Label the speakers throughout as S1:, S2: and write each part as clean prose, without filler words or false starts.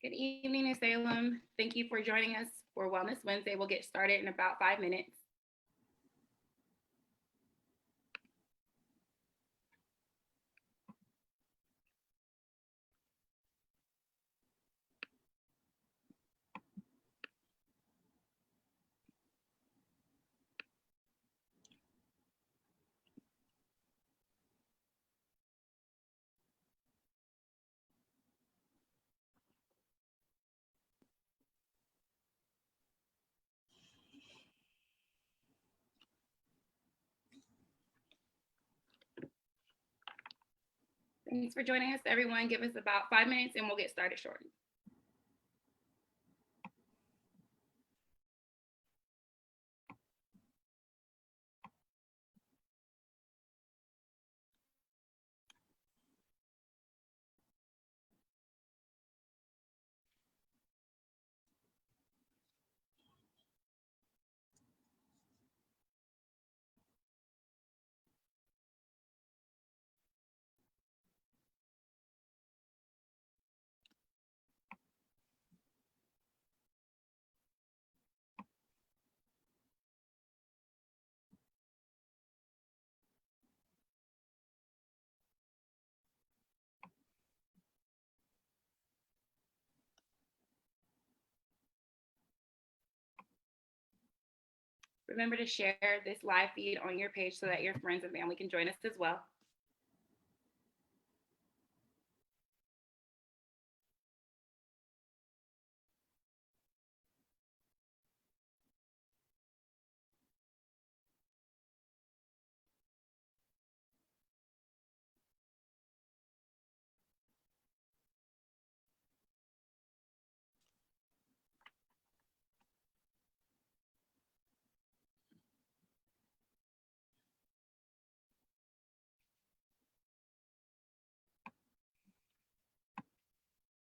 S1: Good evening, New Salem. Thank you for joining us for Wellness Wednesday. We'll get started in about 5 minutes. Thanks for joining us, everyone. Give us about 5 minutes and we'll get started shortly. Remember to share this live feed on your page so that your friends and family can join us as well.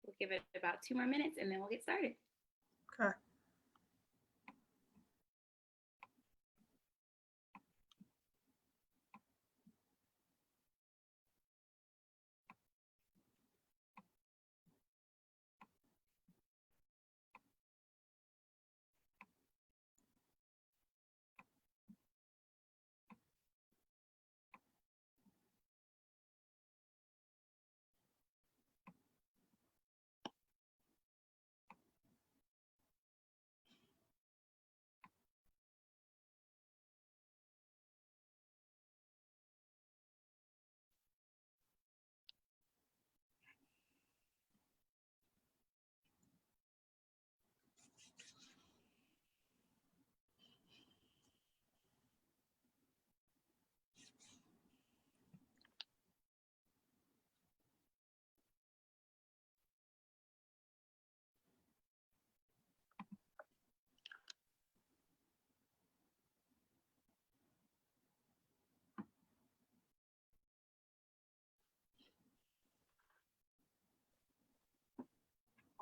S1: We'll give it about 2 more minutes and then we'll get started.
S2: Okay.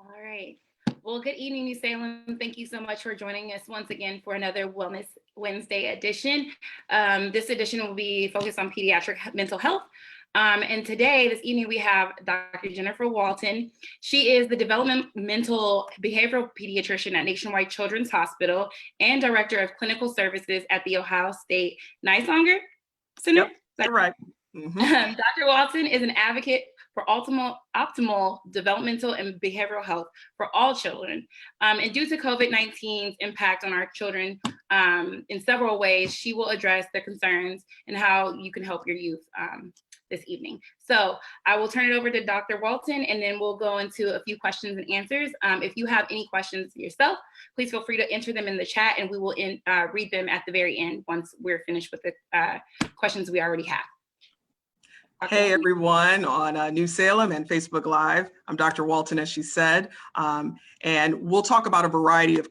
S1: All right. Well, good evening, New Salem. Thank you so much for joining us once again for another Wellness Wednesday edition. This edition will be focused on pediatric mental health. And today, this evening, we have Dr. Jennifer Walton. She is the developmental behavioral pediatrician at Nationwide Children's Hospital and director of clinical services at the Ohio State Niswonger Center.
S2: Yep, right.
S1: Dr. Walton is an advocate for optimal developmental and behavioral health for all children. And due to COVID-19's impact on our children in several ways, she will address the concerns and how you can help your youth this evening. So I will turn it over to Dr. Walton, and then we'll go into a few questions and answers. If you have any questions yourself, please feel free to enter them in the chat, and we will read them at the very end once we're finished with the questions we already have.
S2: Hey everyone on New Salem and Facebook Live. I'm Dr. Walton, as she said, and we'll talk about a variety of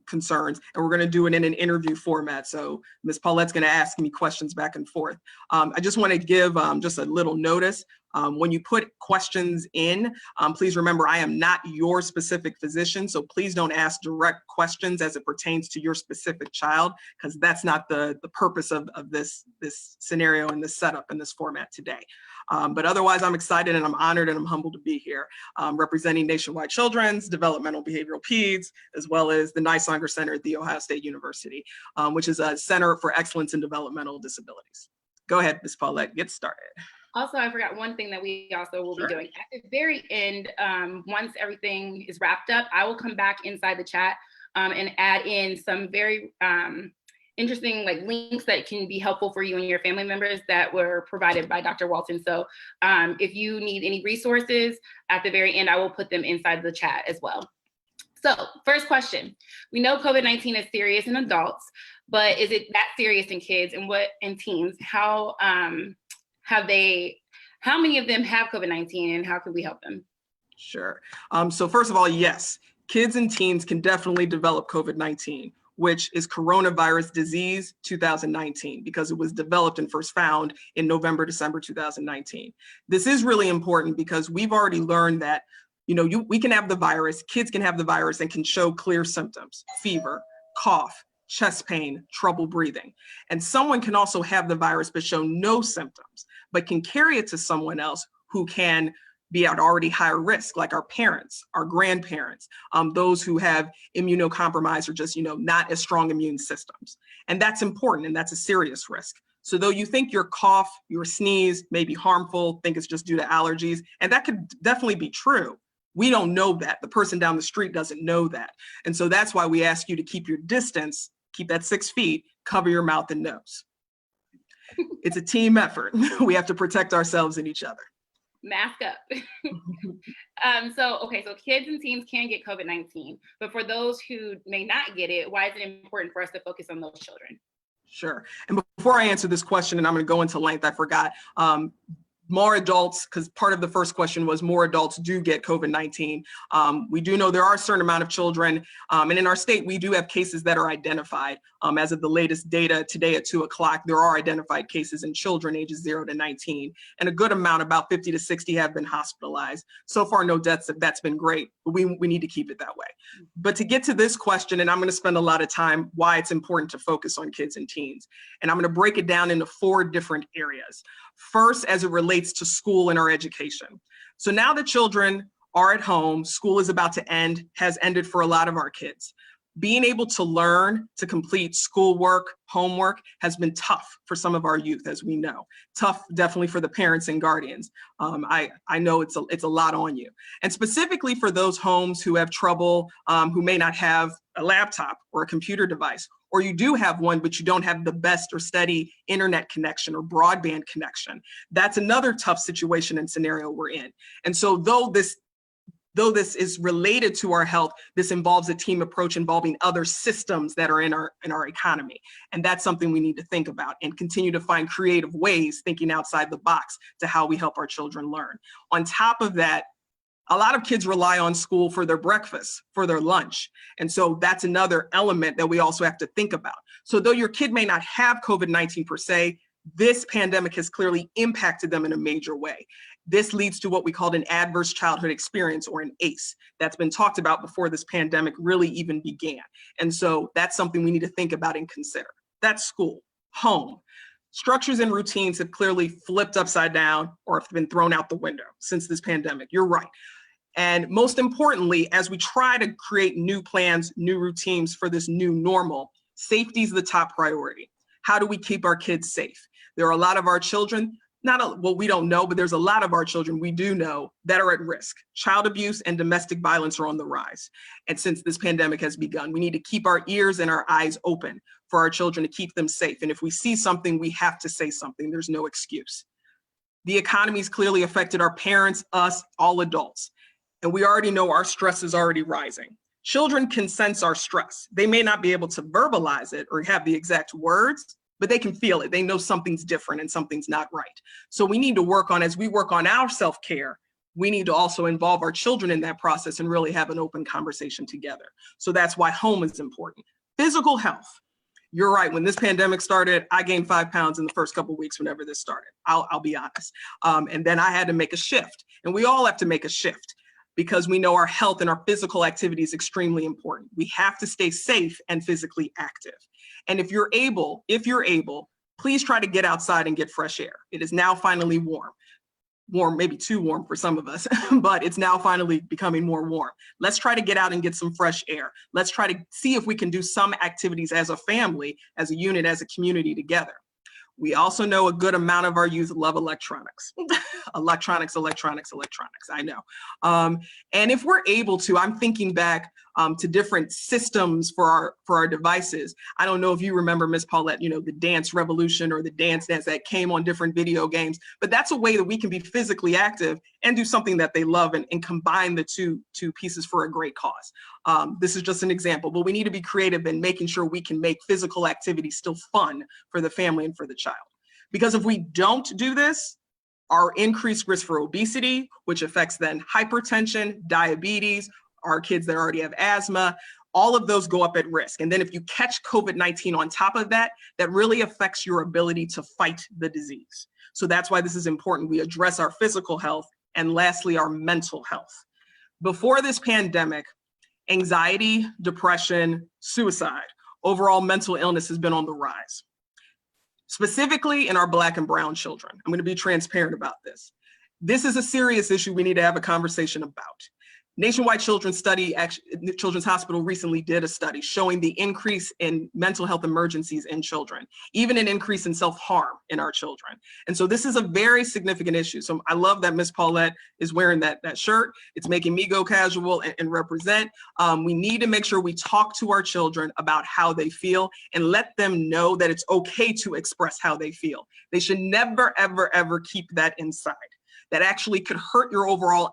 S2: concerns, and we're going to do it in an interview format. So Ms. Paulette's going to ask me questions back and forth. I just want to give just a little notice. When you put questions in, please remember I am not your specific physician, so please don't ask direct questions as it pertains to your specific child, because that's not the purpose of this scenario and this setup and this format today. But otherwise, I'm excited and I'm honored and I'm humbled to be here, representing Nationwide Children's Developmental Behavioral Peds, as well as the Niswonger Center at The Ohio State University, which is a Center for Excellence in Developmental Disabilities. Go ahead, Ms. Paulette, get started.
S1: Also, I forgot one thing that we also will be doing. At the very end, once everything is wrapped up, I will come back inside the chat and add in some very interesting links that can be helpful for you and your family members that were provided by Dr. Walton. So if you need any resources at the very end, I will put them inside the chat as well. So first question, we know COVID-19 is serious in adults, but is it that serious in kids and teens? How many of them have COVID-19 and how can we help them?
S2: Sure. So first of all, yes, kids and teens can definitely develop COVID-19, which is coronavirus disease 2019, because it was developed and first found in November, December 2019. This is really important because we've already learned that, we can have the virus, kids can have the virus and can show clear symptoms, fever, cough, chest pain, trouble breathing. And someone can also have the virus but show no symptoms, but can carry it to someone else who can be at already higher risk, like our parents, our grandparents, those who have immunocompromised or just, not as strong immune systems. And that's important, and that's a serious risk. So though you think your cough, your sneeze may be harmful, think it's just due to allergies, and that could definitely be true, we don't know that. The person down the street doesn't know that. And so that's why we ask you to keep your distance, keep that 6 feet, cover your mouth and nose. It's a team effort. We have to protect ourselves and each other.
S1: Mask up. So kids and teens can get COVID-19, but for those who may not get it, why is it important for us to focus on those children?
S2: Sure. And before I answer this question, and I'm going to go into length, I forgot, more adults, because part of the first question was more adults do get COVID-19. We do know there are a certain amount of children, and in our state, we do have cases that are identified. As of the latest data today at 2 o'clock, there are identified cases in children ages 0 to 19, and a good amount, about 50 to 60, have been hospitalized. So far, no deaths. That's been great, but we need to keep it that way. But to get to this question, and I'm going to spend a lot of time why it's important to focus on kids and teens, and I'm going to break it down into 4 different areas. First, as it relates to school and our education. So now that children are at home, school is about to end, has ended for a lot of our kids. Being able to learn, to complete schoolwork, homework has been tough for some of our youth, as we know. Tough, definitely, for the parents and guardians. I know it's a lot on you. And specifically for those homes who have trouble, who may not have a laptop or a computer device, or you do have one, but you don't have the best or steady internet connection or broadband connection. That's another tough situation and scenario we're in. And so though this is related to our health, this involves a team approach involving other systems that are in our economy. And that's something we need to think about and continue to find creative ways, thinking outside the box, to how we help our children learn. On top of that, a lot of kids rely on school for their breakfast, for their lunch. And so that's another element that we also have to think about. So though your kid may not have COVID-19 per se, this pandemic has clearly impacted them in a major way. This leads to what we called an adverse childhood experience, or an ACE, that's been talked about before this pandemic really even began. And so that's something we need to think about and consider. That's school. Home. Structures and routines have clearly flipped upside down or have been thrown out the window since this pandemic. You're right. And most importantly, as we try to create new plans, new routines for this new normal, safety is the top priority. How do we keep our kids safe? There are a lot of our children, we don't know, but there's a lot of our children we do know that are at risk. Child abuse and domestic violence are on the rise. And since this pandemic has begun, we need to keep our ears and our eyes open for our children, to keep them safe. And if we see something, we have to say something. There's no excuse. The economy's clearly affected our parents, us, all adults. And we already know our stress is already rising. Children can sense our stress. They may not be able to verbalize it or have the exact words, but they can feel it. They know something's different and something's not right. So we need to work on, as we work on our self-care, we need to also involve our children in that process and really have an open conversation together. So that's why home is important. Physical health. You're right. When this pandemic started, I gained 5 pounds in the first couple of weeks whenever this started. I'll be honest. And then I had to make a shift. And we all have to make a shift because we know our health and our physical activity is extremely important. We have to stay safe and physically active. And if you're able, please try to get outside and get fresh air. It is now finally warm, maybe too warm for some of us, but it's now finally becoming more warm. Let's try to get out and get some fresh air. Let's try to see if we can do some activities as a family, as a unit, as a community together. We also know a good amount of our youth love electronics. electronics, I know. And if we're able to, I'm thinking back to different systems for our devices. I don't know if you remember, Ms. Paulette, the dance revolution or the dance that came on different video games, but that's a way that we can be physically active and do something that they love and combine the two pieces for a great cause. This is just an example, but we need to be creative in making sure we can make physical activity still fun for the family and for the child. Because if we don't do this, our increased risk for obesity, which affects then hypertension, diabetes, our kids that already have asthma, all of those go up at risk. And then if you catch COVID-19 on top of that, that really affects your ability to fight the disease. So that's why this is important. We address our physical health and lastly, our mental health. Before this pandemic, anxiety, depression, suicide, overall mental illness has been on the rise. Specifically in our Black and brown children. I'm going to be transparent about this. This is a serious issue we need to have a conversation about. Nationwide Children's Hospital recently did a study showing the increase in mental health emergencies in children, even an increase in self-harm in our children. And so this is a very significant issue. So I love that Ms. Paulette is wearing that shirt. It's making me go casual and represent. We need to make sure we talk to our children about how they feel and let them know that it's okay to express how they feel. They should never, ever, ever keep that inside. That actually could hurt your overall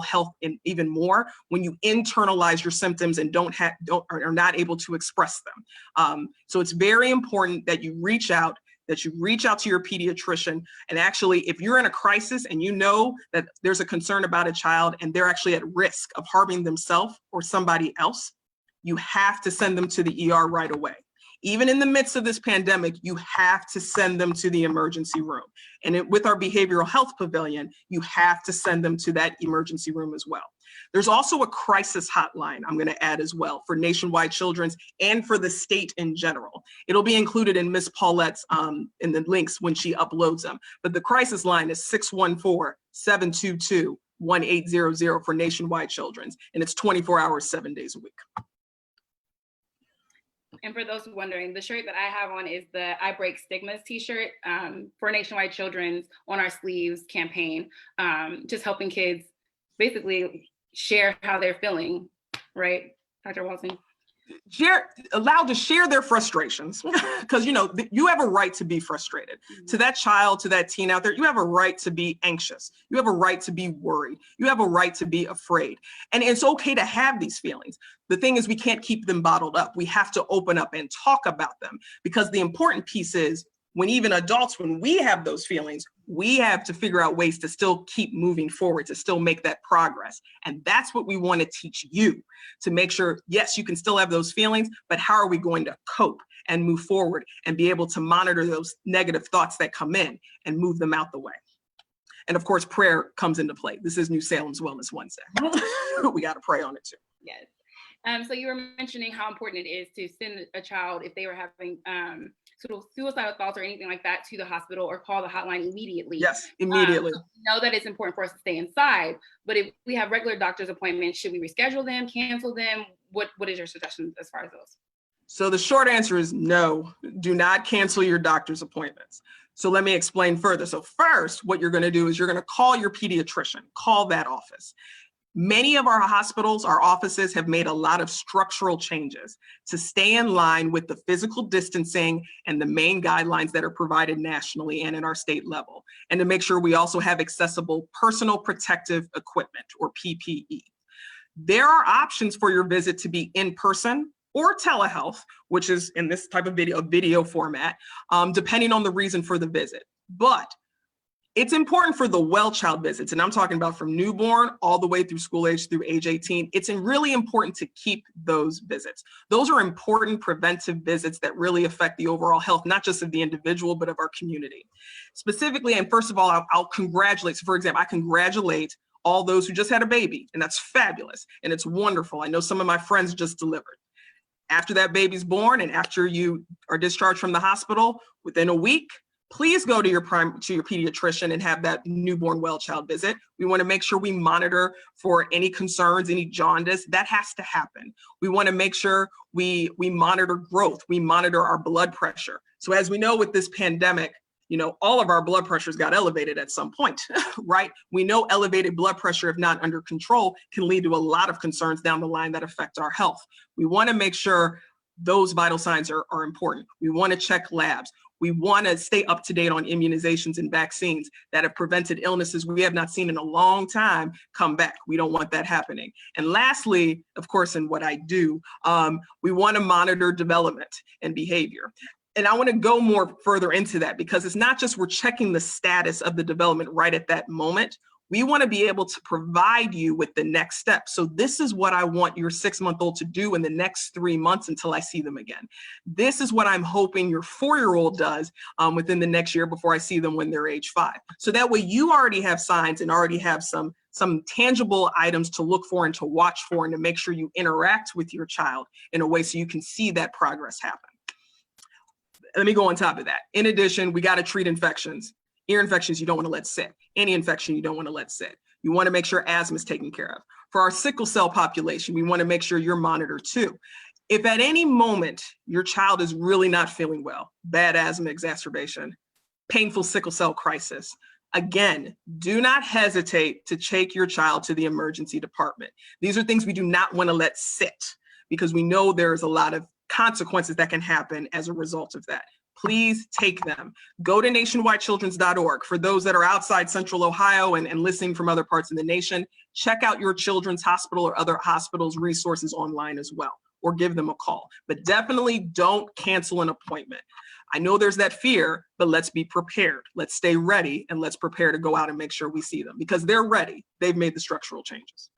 S2: health and even more when you internalize your symptoms and are not able to express them. So it's very important that you reach out to your pediatrician. And actually, if you're in a crisis and you know that there's a concern about a child and they're actually at risk of harming themselves or somebody else, you have to send them to the ER right away. Even in the midst of this pandemic, you have to send them to the emergency room. And with our behavioral health pavilion, you have to send them to that emergency room as well. There's also a crisis hotline I'm going to add as well for Nationwide Children's and for the state in general. It'll be included in Ms. Paulette's in the links when she uploads them. But the crisis line is 614-722-1800 for Nationwide Children's, and it's 24 hours, 7 days a week.
S1: And for those wondering, the shirt that I have on is the I Break Stigmas t-shirt for Nationwide Children's on our sleeves campaign, just helping kids basically share how they're feeling, right, Dr. Walton?
S2: Allowed to share their frustrations, because you have a right to be frustrated. Mm-hmm. To that child, to that teen out there, you have a right to be anxious. You have a right to be worried. You have a right to be afraid. And it's okay to have these feelings. The thing is, we can't keep them bottled up. We have to open up and talk about them, because the important piece is when we have those feelings, we have to figure out ways to still keep moving forward, to still make that progress. And that's what we want to teach you, to make sure, yes, you can still have those feelings, but how are we going to cope and move forward and be able to monitor those negative thoughts that come in and move them out the way. And of course, prayer comes into play. This is New Salem's Wellness Wednesday. We got to pray on it too.
S1: Yes. So you were mentioning how important it is to send a child, if they were having sort of suicidal thoughts or anything like that, to the hospital or call the hotline immediately.
S2: Yes, immediately.
S1: So we know that it's important for us to stay inside, but if we have regular doctor's appointments, should we reschedule them, cancel them? What is your suggestion as far as those?
S2: So the short answer is no, do not cancel your doctor's appointments. So let me explain further. So first, what you're going to do is you're going to call your pediatrician, call that office. Many of our hospitals, our offices have made a lot of structural changes to stay in line with the physical distancing and the main guidelines that are provided nationally and at our state level, and to make sure we also have accessible personal protective equipment, or PPE. There are options for your visit to be in person or telehealth, which is in this type of video format, depending on the reason for the visit. But It's important for the well child visits, and I'm talking about from newborn all the way through school age through age 18. It's really important to keep those visits. Those are important preventive visits that really affect the overall health, not just of the individual, but of our community. Specifically, and first of all, I'll congratulate, so for example, I congratulate all those who just had a baby, and that's fabulous, and it's wonderful. I know some of my friends just delivered. After that baby's born and after you are discharged from the hospital, within a week, please go to your pediatrician and have that newborn well child visit. We want to make sure we monitor for any concerns, any jaundice. That has to happen. We want to make sure we monitor growth. We monitor our blood pressure. So as we know with this pandemic, all of our blood pressures got elevated at some point, right? We know elevated blood pressure, if not under control, can lead to a lot of concerns down the line that affect our health. We want to make sure those vital signs are important. We want to check labs. We want to stay up to date on immunizations and vaccines that have prevented illnesses we have not seen in a long time come back. We don't want that happening. And lastly, of course, in what I do, we want to monitor development and behavior. And I want to go more further into that because it's not just we're checking the status of the development right at that moment. We want to be able to provide you with the next step. So this is what I want your 6-month-old to do in the next 3 months until I see them again. This is what I'm hoping your 4-year-old does within the next year before I see them when they're age 5. So that way you already have signs and already have some tangible items to look for and to watch for and to make sure you interact with your child in a way so you can see that progress happen. Let me go on top of that. In addition, we got to treat infections. Ear infections, you don't want to let sit. Any infection, you don't want to let sit. You want to make sure asthma is taken care of. For our sickle cell population, we want to make sure you're monitored too. If at any moment your child is really not feeling well, bad asthma exacerbation, painful sickle cell crisis, again, do not hesitate to take your child to the emergency department. These are things we do not want to let sit because we know there's a lot of consequences that can happen as a result of that. Please take them. Go to nationwidechildrens.org. For those that are outside Central Ohio and listening from other parts of the nation, check out your children's hospital or other hospitals' resources online as well, or give them a call. But definitely don't cancel an appointment. I know there's that fear, but let's be prepared. Let's stay ready and let's prepare to go out and make sure we see them because they're ready. They've made the structural changes.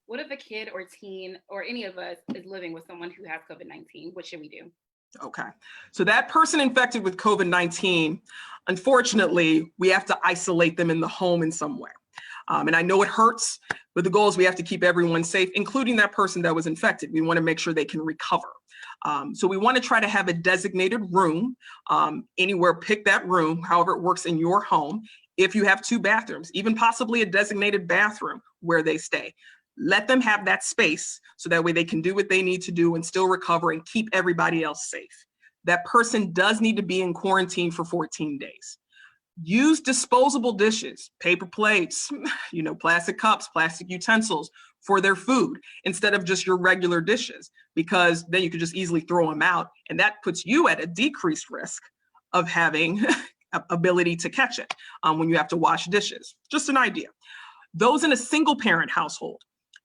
S1: What if a kid or teen or any of us is living with someone who has COVID-19? What should we do?
S2: Okay, so that person infected with COVID-19, unfortunately, we have to isolate them in the home in some way. And I know it hurts, but the goal is we have to keep everyone safe, including that person that was infected. We want to make sure they can recover. So we want to try to have a designated room anywhere, pick that room, however it works in your home. If you have 2 bathrooms, even possibly a designated bathroom where they stay. Let them have that space so that way they can do what they need to do and still recover and keep everybody else safe. That person does need to be in quarantine for 14 days. Use disposable dishes, paper plates, plastic cups, plastic utensils for their food instead of just your regular dishes, because then you could just easily throw them out. And that puts you at a decreased risk of having ability to catch it when you have to wash dishes. Just an idea. Those in a single parent household,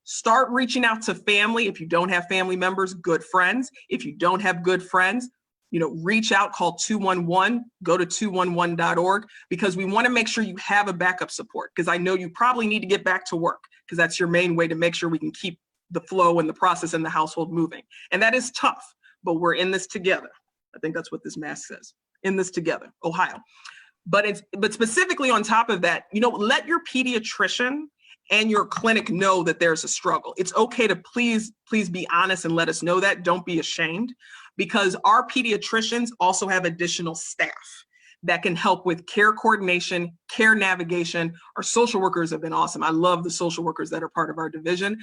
S2: start reaching out to family. If you don't have family members, good friends. If you don't have good friends, reach out, call 211, go to 211.org, because we want to make sure you have a backup support, because I know you probably need to get back to work, because that's your main way to make sure we can keep the flow and the process in the household moving. And that is tough, but we're in this together. I think that's what this mask says, in this together, Ohio. But specifically on top of that, let your pediatrician and your clinic know that there's a struggle. It's okay to please be honest and let us know that. Don't be ashamed, because our pediatricians also have additional staff that can help with care coordination, care navigation. Our social workers have been awesome. I love the social workers that are part of our division.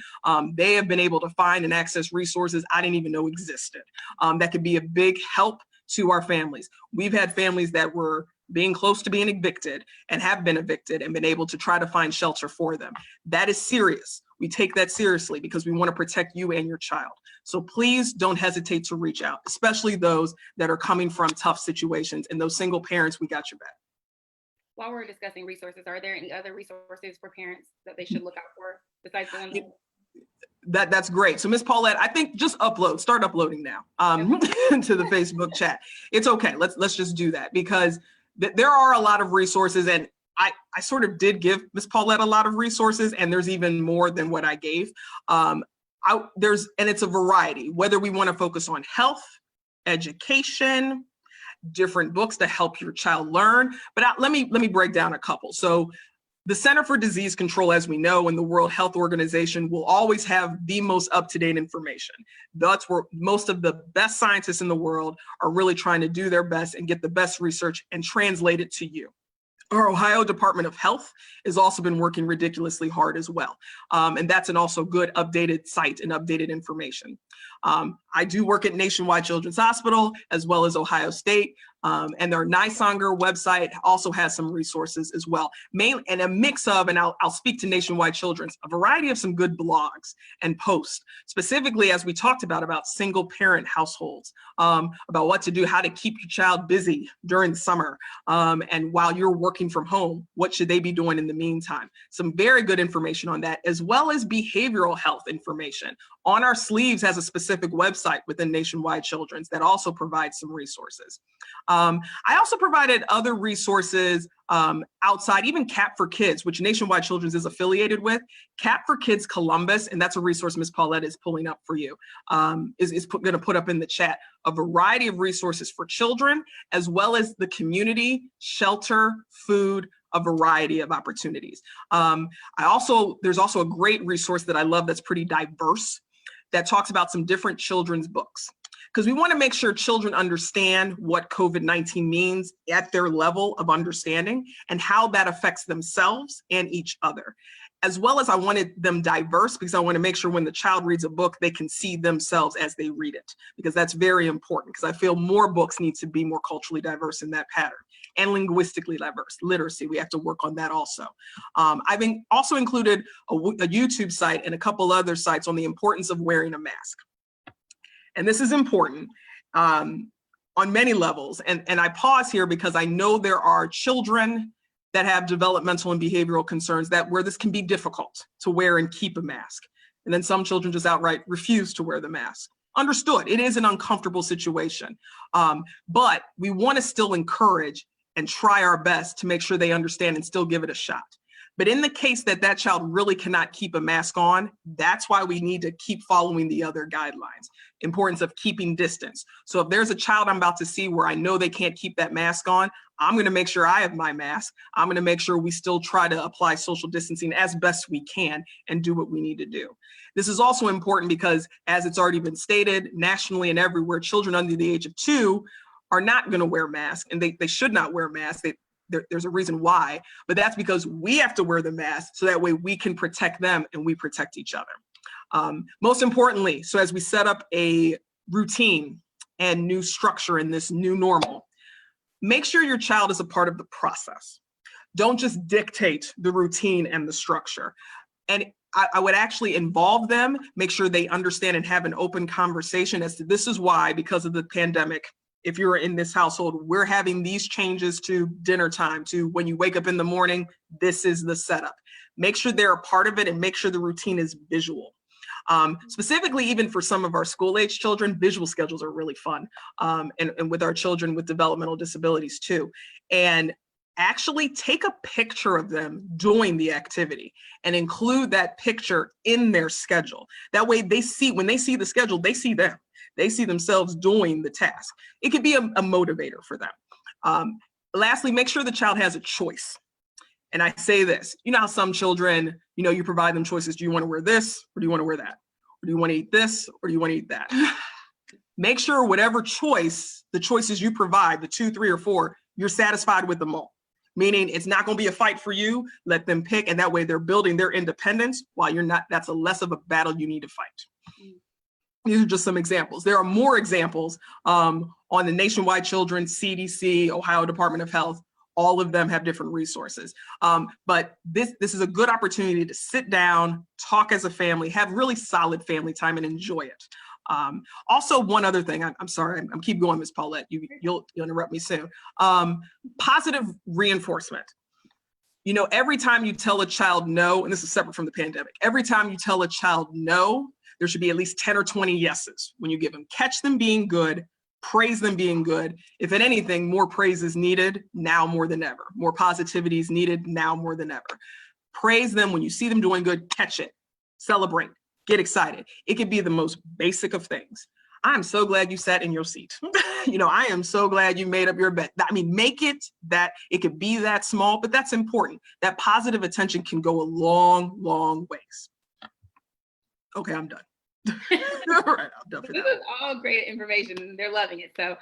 S2: They have been able to find and access resources I didn't even know existed. That could be a big help to our families. We've had families that were being close to being evicted and have been evicted and been able to try to find shelter for them. That is serious. We take that seriously because we want to protect you and your child. So please don't hesitate to reach out, especially those that are coming from tough situations, and those single parents, we got your back.
S1: While we're discussing resources, are there any other resources for parents that they should look out for besides the ones?
S2: That's great. So Ms. Paulette, I think just start uploading now to the Facebook chat. It's okay. Let's just do that, because there are a lot of resources, and I sort of did give Ms. Paulette a lot of resources, and there's even more than what I gave. And it's a variety, whether we want to focus on health, education, different books to help your child learn. But let me break down a couple. So the Center for Disease Control, as we know, and the World Health Organization will always have the most up-to-date information. That's where most of the best scientists in the world are really trying to do their best and get the best research and translate it to you. Our Ohio Department of Health has also been working ridiculously hard as well. And that's an also good updated site and updated information. I do work at Nationwide Children's Hospital as well as Ohio State. And their Nysonger website also has some resources as well. Mainly, and a mix of, and I'll speak to Nationwide Children's, a variety of some good blogs and posts, specifically as we talked about single parent households, about what to do, how to keep your child busy during the summer. And while you're working from home, what should they be doing in the meantime? Some very good information on that, as well as behavioral health information. On Our Sleeves has a specific website within Nationwide Children's that also provides some resources. I also provided other resources outside, even CAP for Kids, which Nationwide Children's is affiliated with. CAP for Kids Columbus, and that's a resource Ms. Paulette is pulling up for you, is going to put up in the chat a variety of resources for children, as well as the community, shelter, food, a variety of opportunities. There's also a great resource that I love that's pretty diverse, that talks about some different children's books, because we want to make sure children understand what COVID-19 means at their level of understanding and how that affects themselves and each other. As well as I wanted them diverse, because I want to make sure when the child reads a book, they can see themselves as they read it, because that's very important, because I feel more books need to be more culturally diverse in that pattern, and linguistically diverse. Literacy, we have to work on that also. I've also included a YouTube site and a couple other sites on the importance of wearing a mask. And this is important on many levels. And I pause here because I know there are children that have developmental and behavioral concerns where this can be difficult to wear and keep a mask. And then some children just outright refuse to wear the mask. Understood, it is an uncomfortable situation. But we want to still encourage and try our best to make sure they understand and still give it a shot. But in the case that child really cannot keep a mask on, that's why we need to keep following the other guidelines. Importance of keeping distance. So if there's a child I'm about to see where I know they can't keep that mask on, I'm going to make sure I have my mask. I'm going to make sure we still try to apply social distancing as best we can and do what we need to do. This is also important because, as it's already been stated, nationally and everywhere, children under the age of 2 are not going to wear masks, and they should not wear masks. There's a reason why, but that's because we have to wear the mask so that way we can protect them and we protect each other. Most importantly, so as we set up a routine and new structure in this new normal, make sure your child is a part of the process. Don't just dictate the routine and the structure. And I would actually involve them, make sure they understand and have an open conversation as to this is why, because of the pandemic, if you're in this household, we're having these changes to dinner time, to when you wake up in the morning, this is the setup. Make sure they're a part of it and make sure the routine is visual. Specifically, even for some of our school-age children, visual schedules are really fun, and with our children with developmental disabilities too. And actually take a picture of them doing the activity and include that picture in their schedule. That way they see, when they see the schedule, they see them. They see themselves doing the task. It could be a motivator for them. Lastly, make sure the child has a choice. And I say this, you know how some children, you provide them choices. Do you want to wear this or do you want to wear that? Or do you want to eat this or do you want to eat that? Make sure whatever choice, the choices you provide, the 2, 3, or 4, you're satisfied with them all. Meaning it's not going to be a fight for you. Let them pick, and that way they're building their independence while you're not. That's a less of a battle you need to fight. These are just some examples. There are more examples on the Nationwide Children's, CDC, Ohio Department of Health. All of them have different resources. But this is a good opportunity to sit down, talk as a family, have really solid family time, and enjoy it. Also, one other thing, I'm sorry, I'm keep going, Ms. Paulette, you'll interrupt me soon. Positive reinforcement. Every time you tell a child no, and this is separate from the pandemic, every time you tell a child no, there should be at least 10 or 20 yeses when you give them. Catch them being good, praise them being good. If at anything, more praise is needed now more than ever. More positivity is needed now more than ever. Praise them when you see them doing good, catch it, celebrate, get excited. It could be the most basic of things. I'm so glad you sat in your seat. I am so glad you made up your bed. I mean, make it that it could be that small, but that's important. That positive attention can go a long, long ways. Okay, I'm done. All right, I'm done for
S1: this
S2: now.
S1: is all great information. They're loving it. So,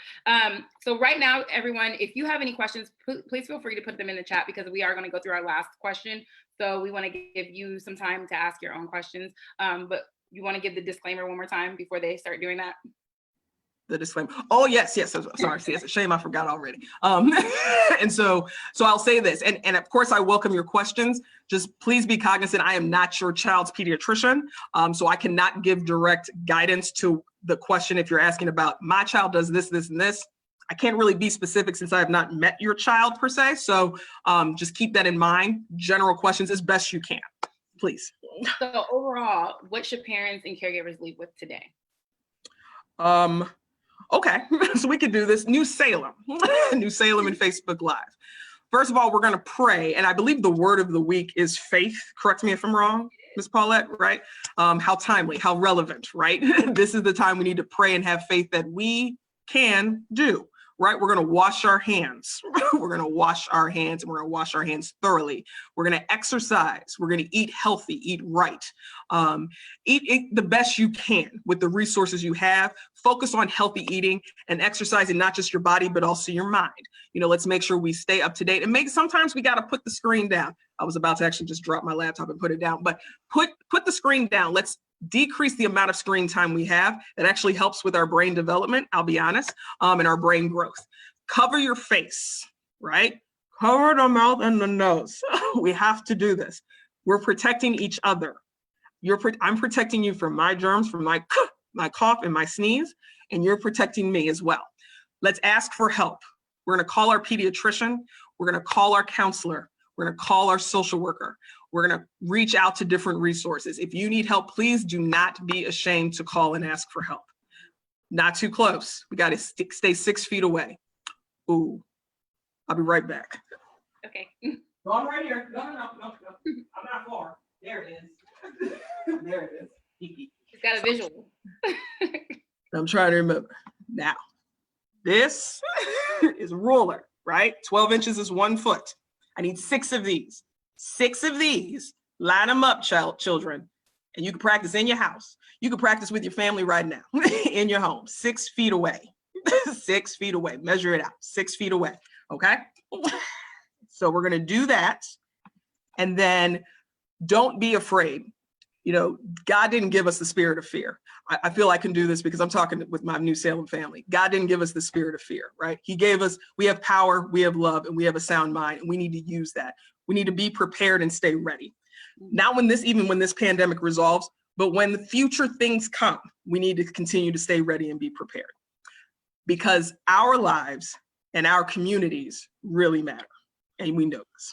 S1: so right now, everyone, if you have any questions, please feel free to put them in the chat because we are going to go through our last question. So we want to give you some time to ask your own questions. But you want to give the disclaimer one more time before they start doing that?
S2: The disclaimer. Oh, yes. Sorry. See, it's a shame I forgot already. And so I'll say this, and of course I welcome your questions. Just please be cognizant, I am not your child's pediatrician. So I cannot give direct guidance to the question if you're asking about my child does this, this, and this. I can't really be specific since I have not met your child per se. So just keep that in mind. General questions as best you can, please.
S1: So overall, what should parents and caregivers leave with today?
S2: Okay, so we could do this. New Salem and Facebook Live. First of all, we're going to pray. And I believe the word of the week is faith. Correct me if I'm wrong, Ms. Paulette, right? How timely, how relevant, right? This is the time we need to pray and have faith that we can do, right? We're going to wash our hands. We're going to wash our hands, and we're going to wash our hands thoroughly. We're going to exercise. We're going to eat healthy, eat right. Eat the best you can with the resources you have. Focus on healthy eating and exercising, not just your body, but also your mind. Let's make sure we stay up to date, and sometimes we got to put the screen down. I was about to actually just drop my laptop and put it down, but put the screen down. Let's decrease the amount of screen time we have. That actually helps with our brain development, I'll be honest, and our brain growth. Cover your face, right? Cover the mouth and the nose. We have to do this. We're protecting each other. I'm protecting you from my germs, from my cough and my sneeze, and you're protecting me as well. Let's ask for help. We're going to call our pediatrician. We're going to call our counselor. We're going to call our social worker. We're going to reach out to different resources. If you need help, please do not be ashamed to call and ask for help. Not too close. We got to stay 6 feet away. Ooh, I'll be right back.
S1: Okay.
S2: No, I'm right here. No. I'm not far. There it is. There it is.
S1: It's got a visual.
S2: I'm trying to remember. Now, this is a ruler, right? 12 inches is 1 foot. I need 6 of these. 6 of these. Line them up, children. And you can practice in your house. You can practice with your family right now in your home. 6 feet away. 6 feet away. Measure it out. 6 feet away. Okay? So we're going to do that. And then don't be afraid. God didn't give us the spirit of fear. I feel I can do this because I'm talking with my New Salem family. God didn't give us the spirit of fear, right? We have power, we have love, and we have a sound mind, and we need to use that. We need to be prepared and stay ready. Not even when this pandemic resolves, but when the future things come, we need to continue to stay ready and be prepared. Because our lives and our communities really matter, and we know this.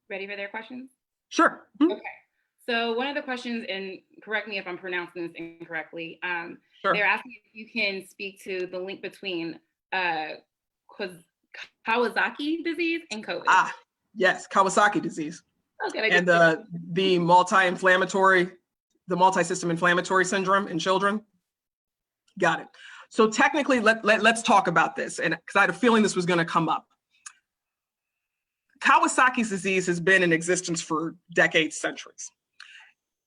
S1: Ready for their questions?
S2: Sure.
S1: Okay. So one of the questions, and correct me if I'm pronouncing this incorrectly,
S2: Sure.
S1: They're asking if you can speak to the link between Kawasaki disease and COVID.
S2: Yes, Kawasaki disease.
S1: Okay.
S2: And the multi-system inflammatory syndrome in children. Got it. So technically, let's talk about this, and because I had a feeling this was going to come up. Kawasaki's disease has been in existence for decades, centuries.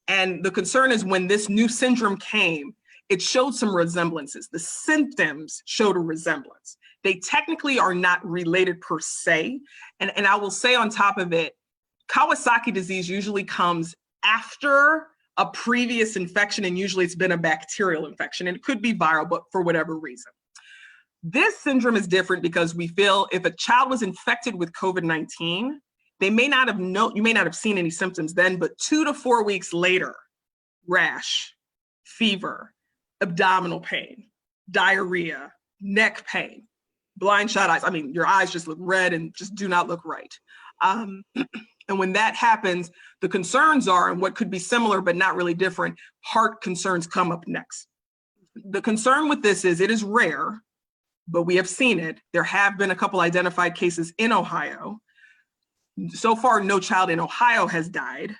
S2: And the concern is when this new syndrome came, it showed some resemblances. The symptoms showed a resemblance. They technically are not related per se. And I will say on top of it, Kawasaki disease usually comes after a previous infection, and usually it's been a bacterial infection, and it could be viral, but for whatever reason. This syndrome is different because we feel if a child was infected with COVID-19, you may not have seen any symptoms then, but 2 to 4 weeks later, rash, fever, abdominal pain, diarrhea, neck pain, blind shot eyes. I mean, your eyes just look red and just do not look right. And when that happens, the concerns are, and what could be similar but not really different, heart concerns come up next. The concern with this is it is rare, but we have seen it. There have been a couple identified cases in Ohio. So far, no child in Ohio has died,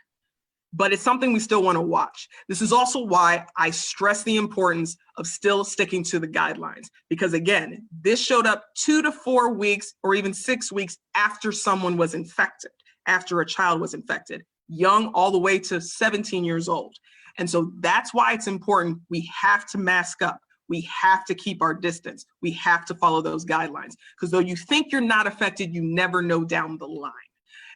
S2: but it's something we still want to watch. This is also why I stress the importance of still sticking to the guidelines, because again, this showed up 2 to 4 weeks or even 6 weeks after someone was infected, after a child was infected, young all the way to 17 years old. And so that's why it's important. We have to mask up. We have to keep our distance. We have to follow those guidelines, because though you think you're not affected, you never know down the line.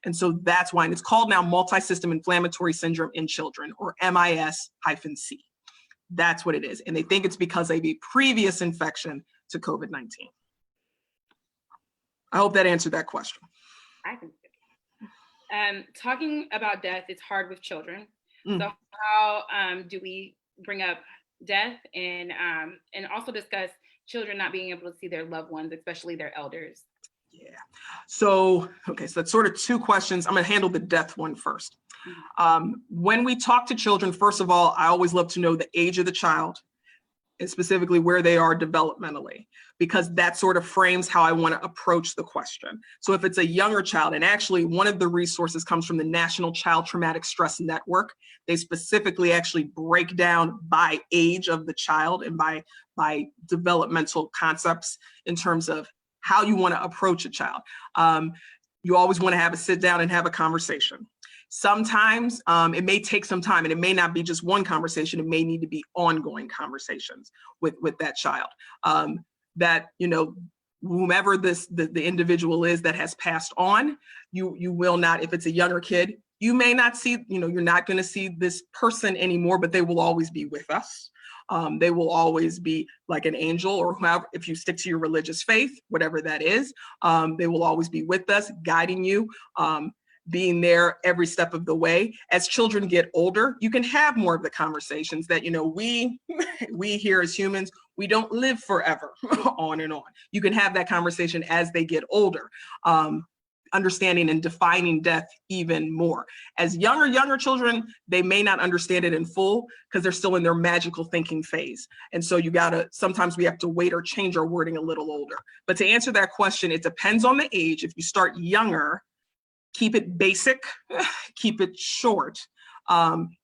S2: And so that's why, and it's called now multi-system inflammatory syndrome in children, or MIS-C. That's what it is. And they think it's because of a previous infection to COVID-19. I hope that answered that question.
S1: I think so. Talking about death is hard with children.
S2: Mm.
S1: So how do we bring up death and also discuss children not being able to see their loved ones, especially their elders?
S2: Yeah. So, okay, so that's sort of 2 questions. I'm going to handle the death one first. When we talk to children, first of all, I always love to know the age of the child and specifically where they are developmentally, because that sort of frames how I want to approach the question. So if it's a younger child, and actually one of the resources comes from the National Child Traumatic Stress Network, they specifically actually break down by age of the child and by developmental concepts in terms of how you want to approach a child. You always want to have a sit down and have a conversation. Sometimes it may take some time, and it may not be just one conversation. It may need to be ongoing conversations with that child. That, you know, whomever the individual is that has passed on, you will not, if it's a younger kid, you may not see, you know, you're not going to see this person anymore, but they will always be with us. They will always be like an angel, or whoever, if you stick to your religious faith, whatever that is, they will always be with us, guiding you, being there every step of the way. As children get older, you can have more of the conversations that, you know, we here as humans, we don't live forever, on and on. You can have that conversation as they get older. Understanding and defining death even more. As younger children, they may not understand it in full because they're still in their magical thinking phase. And so sometimes we have to wait or change our wording a little older. But to answer that question, it depends on the age. If you start younger, keep it basic, keep it short.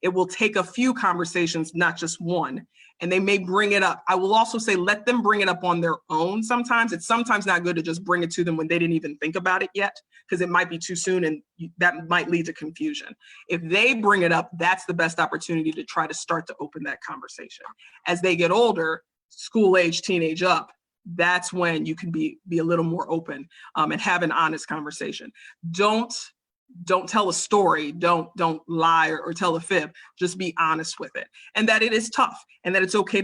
S2: It will take a few conversations, not just one. And they may bring it up. I will also say, let them bring it up on their own sometimes. It's sometimes not good to just bring it to them when they didn't even think about it yet, because it might be too soon and that might lead to confusion. If they bring it up, that's the best opportunity to try to start to open that conversation. As they get older, school age, teenage up, that's when you can be a little more open and have an honest conversation. Don't tell a story, don't lie or tell a fib, just be honest with it. And that it is tough, and that it's okay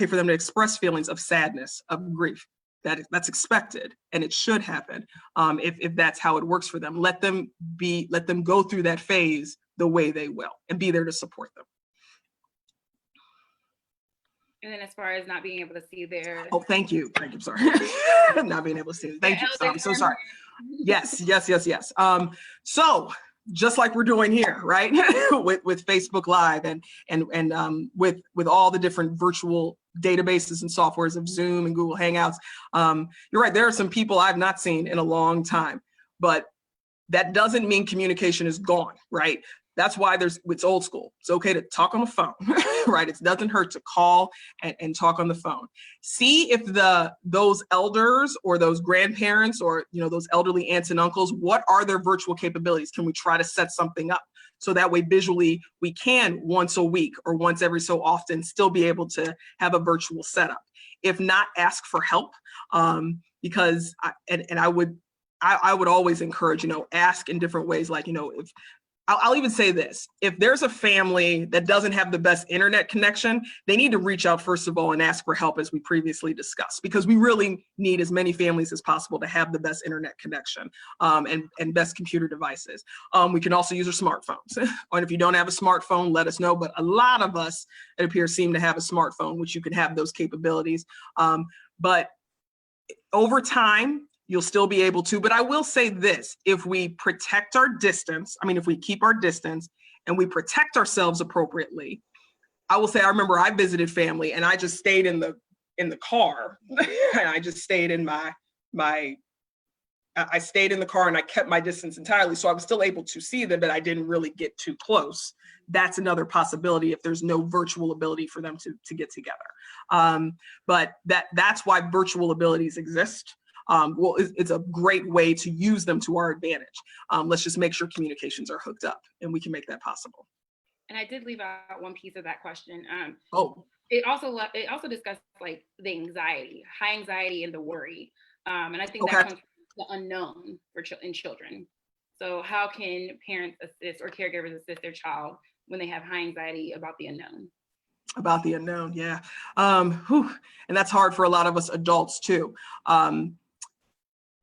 S2: for them to express feelings of sadness, of grief. That's expected, and it should happen if that's how it works for them. Let them go through that phase the way they will, and be there to support them.
S1: And then as far as not being able to see their...
S2: Oh, thank you, sorry. Not being able to see them. Thank you, I'm so sorry. Yes. So just like we're doing here, right? with Facebook Live and with all the different virtual databases and softwares of Zoom and Google Hangouts. You're right, there are some people I've not seen in a long time, but that doesn't mean communication is gone, right? That's why it's old school. It's okay to talk on the phone, right? It doesn't hurt to call and talk on the phone. See if those elders or those grandparents or, you know, those elderly aunts and uncles, what are their virtual capabilities? Can we try to set something up? So that way visually we can once a week or once every so often still be able to have a virtual setup. If not, ask for help, because I would always encourage, you know, ask in different ways, like, you know, if I'll even say this, if there's a family that doesn't have the best internet connection, they need to reach out first of all and ask for help, as we previously discussed, because we really need as many families as possible to have the best internet connection and best computer devices. We can also use our smartphones. And if you don't have a smartphone, let us know. But a lot of us, it appears, seem to have a smartphone, which you can have those capabilities. But over time, you'll still be able to, but I will say this, if we protect our distance, I mean, if we keep our distance and we protect ourselves appropriately, I will say, I remember I visited family and I just stayed in the car and I just stayed in I stayed in the car and I kept my distance entirely. So I was still able to see them, but I didn't really get too close. That's another possibility if there's no virtual ability for them to get together. But that's why virtual abilities exist. Well, it's a great way to use them to our advantage. Let's just make sure communications are hooked up and we can make that possible.
S1: And I did leave out one piece of that question. It also discussed like the anxiety, high anxiety and the worry. And I think that comes from the unknown in children. So how can parents assist or caregivers assist their child when they have high anxiety about the unknown?
S2: About the unknown, yeah. And that's hard for a lot of us adults too.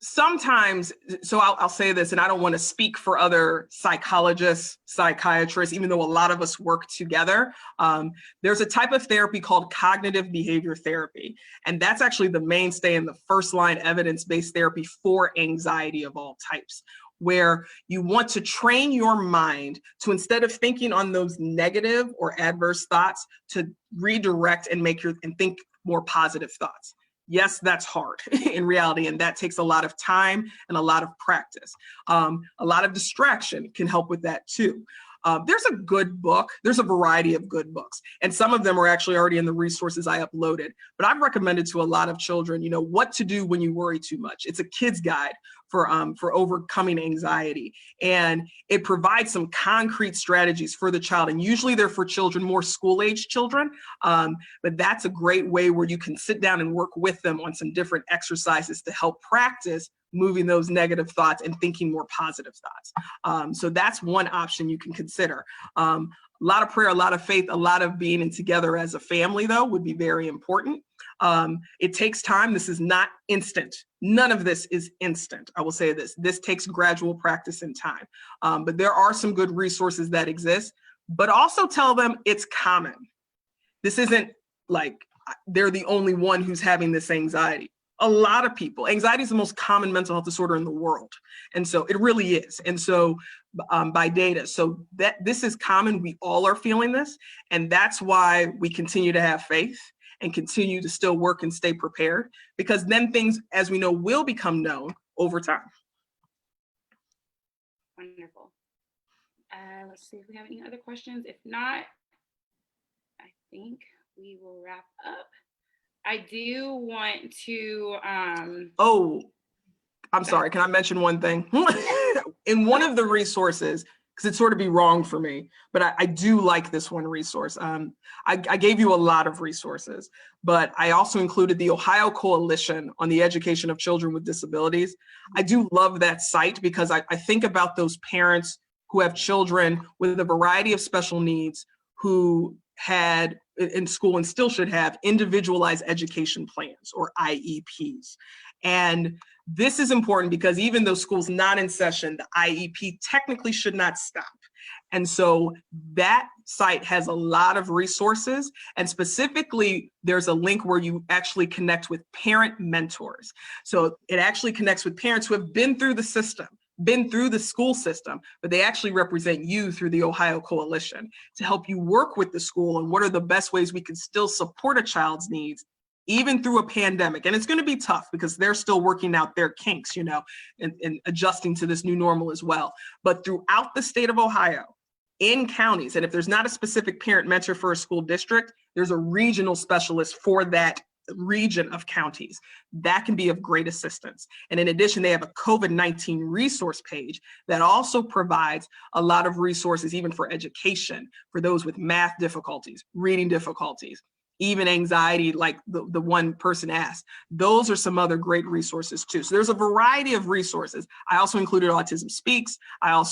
S2: Sometimes, so I'll say this, and I don't want to speak for other psychologists, psychiatrists, even though a lot of us work together. There's a type of therapy called cognitive behavior therapy. And that's actually the mainstay in the first line evidence-based therapy for anxiety of all types, where you want to train your mind to, instead of thinking on those negative or adverse thoughts, to redirect and think more positive thoughts. Yes, that's hard in reality, and that takes a lot of time and a lot of practice. A lot of distraction can help with that too. There's a good book. There's a variety of good books, and some of them are actually already in the resources I uploaded. But I've recommended to a lot of children, what to do when you worry too much. It's a kid's guide for overcoming anxiety, and it provides some concrete strategies for the child. And usually they're for children, more school-age children. But that's a great way where you can sit down and work with them on some different exercises to help practice moving those negative thoughts and thinking more positive thoughts. So that's one option you can consider. A lot of prayer, a lot of faith, a lot of being together as a family, though, would be very important. It takes time. This is not instant. None of this is instant. I will say this. This takes gradual practice and time. But there are some good resources that exist, but also tell them it's common. This isn't like they're the only one who's having this anxiety. A lot of people, anxiety is the most common mental health disorder in the world. And so it really is. And so by data, so that this is common, we all are feeling this. And that's why we continue to have faith and continue to still work and stay prepared, because then things, as we know, will become known over time.
S1: Wonderful. Let's see if we have any other questions. If not, I think we will wrap up. I do want to.
S2: I'm sorry. Can I mention one thing? In one of the resources, because it'd sort of be wrong for me, but I do like this one resource. I gave you a lot of resources, but I also included the Ohio Coalition on the Education of Children with Disabilities. I do love that site because I think about those parents who have children with a variety of special needs who had in school and still should have individualized education plans, or IEPs. And this is important because even though school's not in session, the IEP technically should not stop. And so that site has a lot of resources, and specifically there's a link where you actually connect with parent mentors. So it actually connects with parents who have been through the system, been through the school system, but they actually represent you through the Ohio Coalition to help you work with the school on what are the best ways we can still support a child's needs, even through a pandemic. And it's going to be tough because they're still working out their kinks, and adjusting to this new normal as well. But throughout the state of Ohio, in counties, and if there's not a specific parent mentor for a school district, there's a regional specialist for that region of counties. That can be of great assistance. And in addition, they have a COVID-19 resource page that also provides a lot of resources, even for education, for those with math difficulties, reading difficulties, even anxiety, like the one person asked. Those are some other great resources too. So there's a variety of resources. I also included Autism Speaks,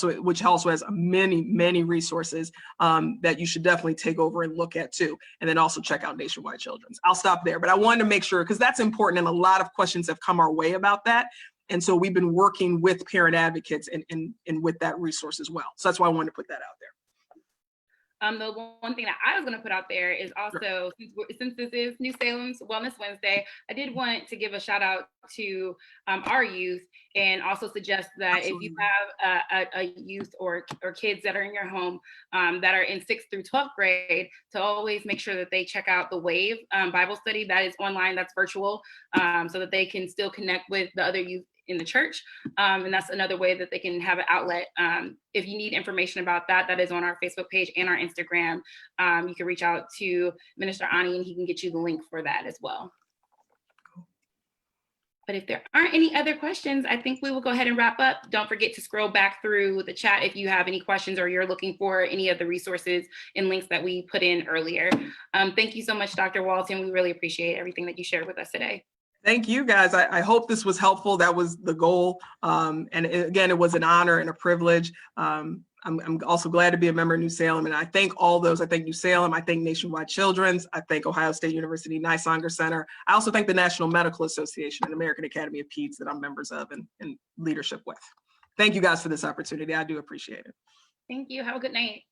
S2: which also has many resources that you should definitely take over and look at too. And then also check out Nationwide Children's. I'll stop there, but I wanted to make sure, because that's important, and a lot of questions have come our way about that. And so we've been working with parent advocates and with that resource as well. So that's why I wanted to put that out there.
S1: The one thing that I was going to put out there is also, since this is New Salem's Wellness Wednesday, I did want to give a shout out to our youth, and also suggest that if you have a youth or kids that are in your home that are in 6th through 12th grade, to always make sure that they check out the WAVE Bible study that is online, that's virtual, so that they can still connect with the other youth in the church. And that's another way that they can have an outlet. If you need information about that, that is on our Facebook page and our Instagram. You can reach out to Minister Ani and he can get you the link for that as well. But if there aren't any other questions, I think we will go ahead and wrap up. Don't forget to scroll back through the chat if you have any questions or you're looking for any of the resources and links that we put in earlier. Thank you so much, Dr. Walton. We really appreciate everything that you shared with us today.
S2: Thank you, guys. I hope this was helpful. That was the goal. And again, it was an honor and a privilege. I'm also glad to be a member of New Salem. And I thank all those. I thank New Salem. I thank Nationwide Children's. I thank Ohio State University Niswonger Center. I also thank the National Medical Association and American Academy of Peds that I'm members of and leadership with. Thank you guys for this opportunity. I do appreciate it.
S1: Thank you. Have a good night.